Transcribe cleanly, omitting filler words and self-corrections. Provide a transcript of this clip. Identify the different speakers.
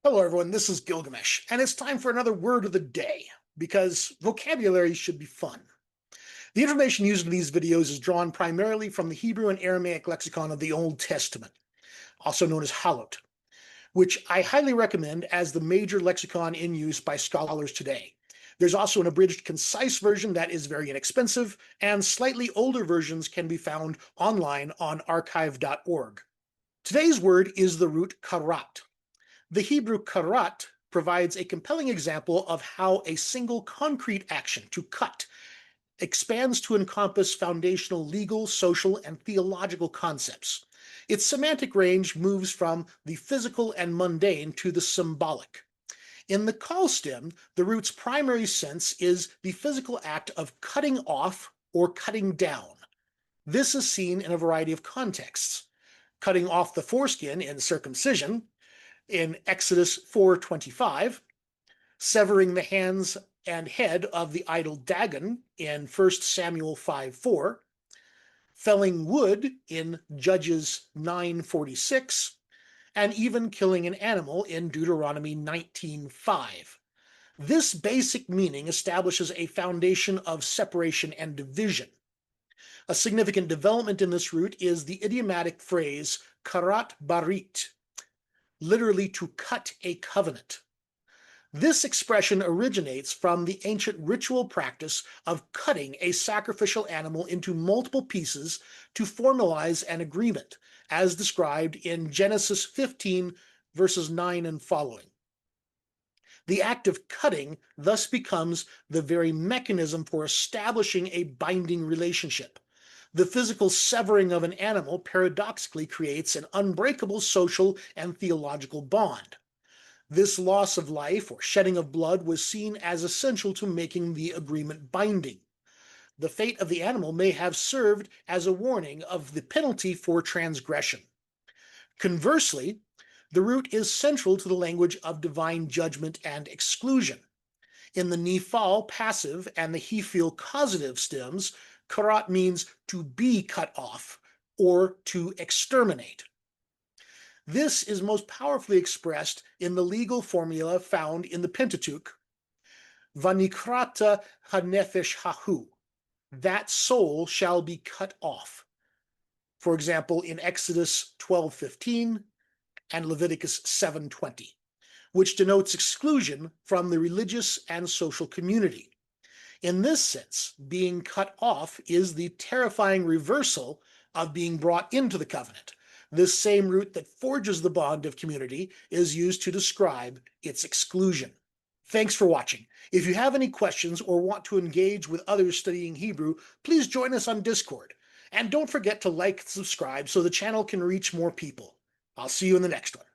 Speaker 1: Hello, everyone. This is Gilgamesh, and it's time for another word of the day because vocabulary should be fun. The information used in these videos is drawn primarily from the Hebrew and Aramaic lexicon of the Old Testament, also known as Halot, which I highly recommend as the major lexicon in use by scholars today. There's also an abridged, concise version that is very inexpensive, and slightly older versions can be found online on archive.org. Today's word is the root karat. The Hebrew karat provides a compelling example of how a single concrete action, to cut, expands to encompass foundational legal, social, and theological concepts. Its semantic range moves from the physical and mundane to the symbolic. In the call stem, the root's primary sense is the physical act of cutting off or cutting down. This is seen in a variety of contexts. Cutting off the foreskin in circumcision, in Exodus 4:25, severing the hands and head of the idol Dagon in 1 Samuel 5:4, felling wood in Judges 9:46, and even killing an animal in Deuteronomy 19:5. This basic meaning establishes a foundation of separation and division. A significant development in this root is the idiomatic phrase karat barit, literally to cut a covenant. This expression originates from the ancient ritual practice of cutting a sacrificial animal into multiple pieces to formalize an agreement, as described in Genesis 15, verses 9 and following. The act of cutting thus becomes the very mechanism for establishing a binding relationship. The physical severing of an animal paradoxically creates an unbreakable social and theological bond. This loss of life or shedding of blood was seen as essential to making the agreement binding. The fate of the animal may have served as a warning of the penalty for transgression. Conversely, the root is central to the language of divine judgment and exclusion. In the Nephal passive and the Hephil causative stems, karat means to be cut off or to exterminate. This is most powerfully expressed in the legal formula found in the Pentateuch, Vanikrata hanefesh hahu, that soul shall be cut off. For example, in Exodus 12:15 and Leviticus 7:20, which denotes exclusion from the religious and social community. In this sense, being cut off is the terrifying reversal of being brought into the covenant. This same root that forges the bond of community is used to describe its exclusion. Thanks for watching. If you have any questions or want to engage with others studying Hebrew, please join us on Discord. And don't forget to like and subscribe so the channel can reach more people. I'll see you in the next one.